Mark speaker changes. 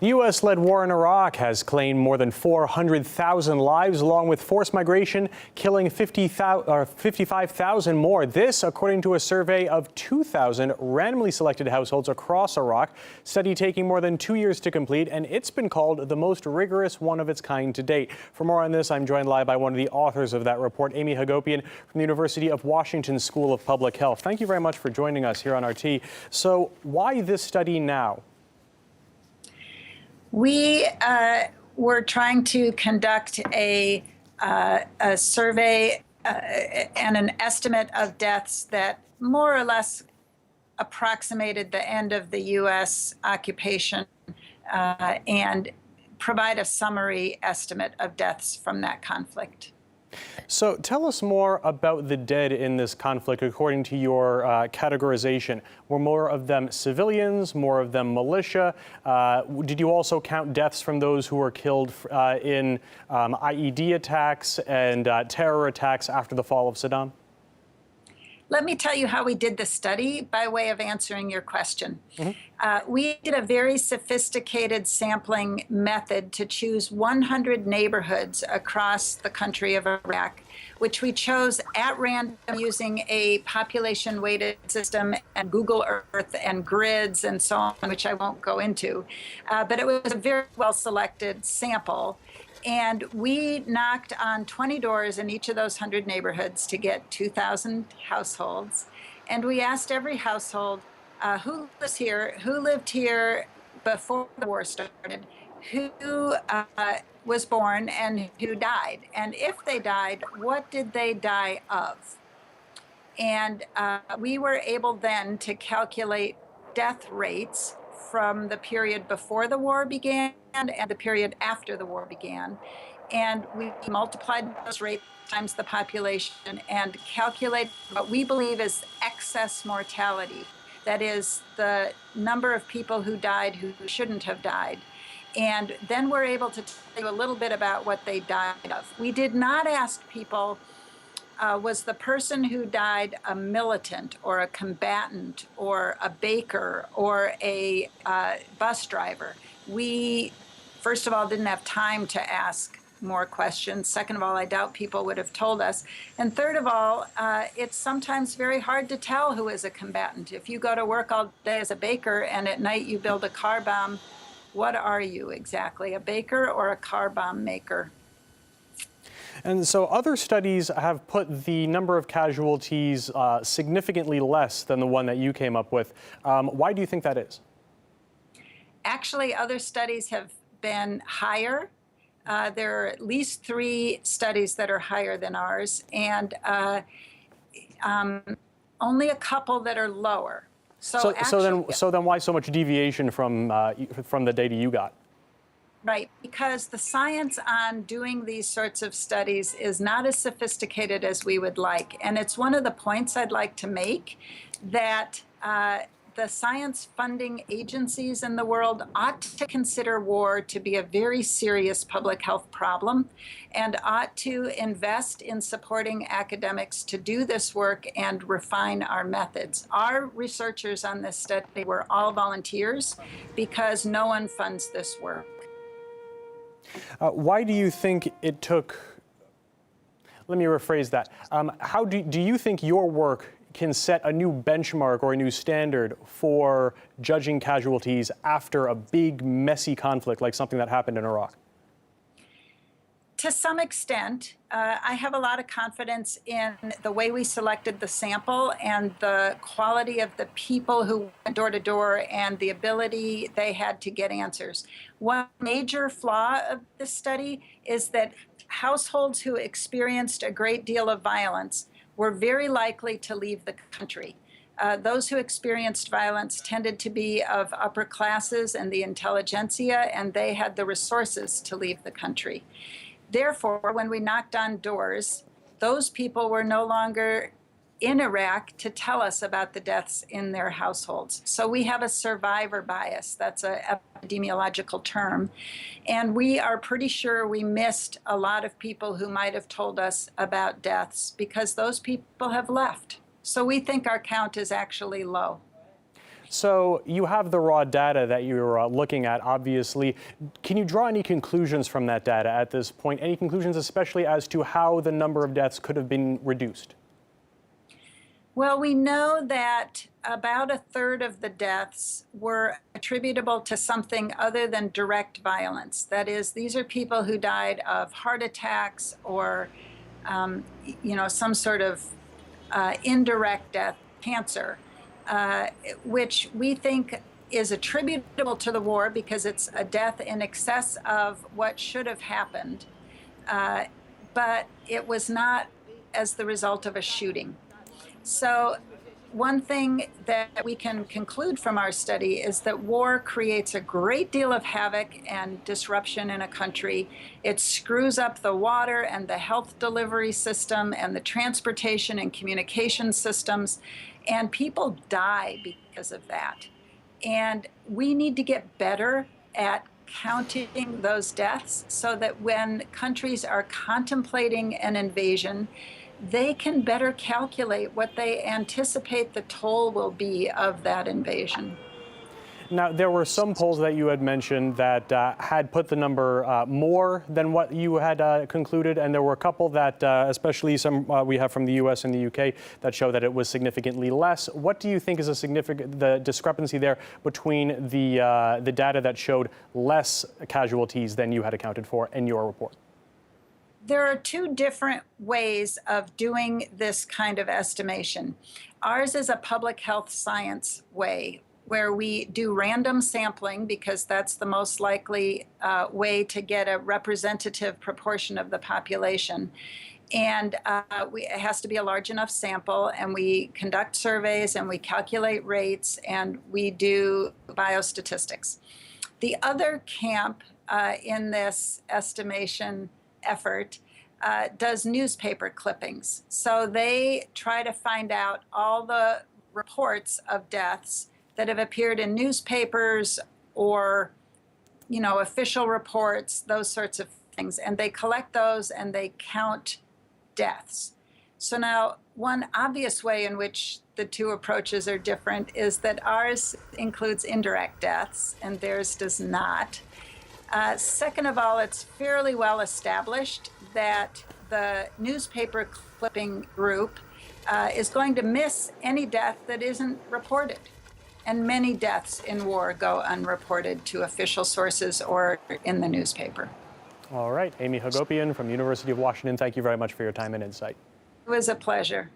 Speaker 1: The U.S.-led war in Iraq has claimed more than 400,000 lives, along with forced migration, killing 55,000 more. This, according to a survey of 2,000 randomly selected households across Iraq, study taking more than 2 years to complete, and it's been called the most rigorous one of its kind to date. For more on this, I'm joined live by one of the authors of that report, Amy Hagopian from the University of Washington School of Public Health. Thank you very much for joining us here on RT. So why this study now?
Speaker 2: We were trying to conduct a survey and an estimate of deaths that more or less approximated the end of the U.S. occupation and provide a summary estimate of deaths from that conflict.
Speaker 1: So tell us more about the dead in this conflict according to your categorization. Were more of them civilians, more of them militia? Did you also count deaths from those who were killed in IED attacks and terror attacks after the fall of Saddam?
Speaker 2: Let me tell you how we did the study by way of answering your question. We did a very sophisticated sampling method to choose 100 neighborhoods across the country of Iraq, which we chose at random using a population-weighted system and Google Earth and grids and so on, which I won't go into. But it was a very well-selected sample. And we knocked on 20 doors in each of those 100 neighborhoods to get 2,000 households. And we asked every household who lives here, who lived here before the war started, who was born and who died. And if they died, what did they die of? And we were able then to calculate death rates from the period before the war began and the period after the war began. And we multiplied those rates times the population and calculated what we believe is excess mortality. That is the number of people who died who shouldn't have died. And then we're able to tell you a little bit about what they died of. We did not ask people, was the person who died a militant or a combatant or a baker or a bus driver? We, first of all, didn't have time to ask more questions. Second of all, I doubt people would have told us. And third of all, it's sometimes very hard to tell who is a combatant. If you go to work all day as a baker and at night you build a car bomb, what are you exactly, a baker or a car bomb maker?
Speaker 1: And so other studies have put the number of casualties significantly less than the one that you came up with. Why do you think that is?
Speaker 2: Actually, other studies have been higher. There are at least 3 studies that are higher than ours, and only a couple that are lower. So then why so much deviation from the data you got? Right, because the science on doing these sorts of studies is not as sophisticated as we would like. And it's one of the points I'd like to make, that the science funding agencies in the world ought to consider war to be a very serious public health problem and ought to invest in supporting academics to do this work and refine our methods. Our researchers on this study were all volunteers because no one funds this work.
Speaker 1: Why do you think it took, let me rephrase that, how do you think your work can set a new benchmark or a new standard for judging casualties after a big, messy conflict like something that happened in Iraq?
Speaker 2: To some extent, I have a lot of confidence in the way we selected the sample and the quality of the people who went door to door and the ability they had to get answers. One major flaw of this study is that households who experienced a great deal of violence were very likely to leave the country. Those who experienced violence tended to be of upper classes and the intelligentsia, and they had the resources to leave the country. Therefore, when we knocked on doors, those people were no longer in Iraq to tell us about the deaths in their households. So we have a survivor bias. That's an epidemiological term. And we are pretty sure we missed a lot of people who might have told us about deaths because those people have left. So we think our count is actually low.
Speaker 1: So you have the raw data that you're looking at, obviously. Can you draw any conclusions from that data at this point? Any conclusions, especially as to how the number of deaths could have been reduced?
Speaker 2: Well, we know that about a third of the deaths were attributable to something other than direct violence. That is, these are people who died of heart attacks or, some sort of indirect death, cancer, which we think is attributable to the war because it's a death in excess of what should have happened. But it was not as the result of a shooting. So one thing that we can conclude from our study is that war creates a great deal of havoc and disruption in a country. It screws up the water and the health delivery system and the transportation and communication systems, and people die because of that. And we need to get better at counting those deaths so that when countries are contemplating an invasion, they can better calculate what they anticipate the toll will be of that invasion.
Speaker 1: Now, there were some polls that you had mentioned that had put the number more than what you had concluded, and there were a couple that, especially some we have from the U.S. and the U.K., that show that it was significantly less. What do you think is the discrepancy there between the data that showed less casualties than you had accounted for in your report?
Speaker 2: There are two different ways of doing this kind of estimation. Ours is a public health science way, where we do random sampling because that's the most likely way to get a representative proportion of the population. And it has to be a large enough sample, and we conduct surveys and we calculate rates and we do biostatistics. The other camp in this estimation effort does newspaper clippings. So they try to find out all the reports of deaths that have appeared in newspapers or, official reports, those sorts of things. And they collect those and they count deaths. So now, one obvious way in which the two approaches are different is that ours includes indirect deaths and theirs does not. Second of all, it's fairly well established that the newspaper clipping group is going to miss any death that isn't reported. And many deaths in war go unreported to official sources or in the newspaper.
Speaker 1: All right. Amy Hagopian from the University of Washington, thank you very much for your time and insight.
Speaker 2: It was a pleasure.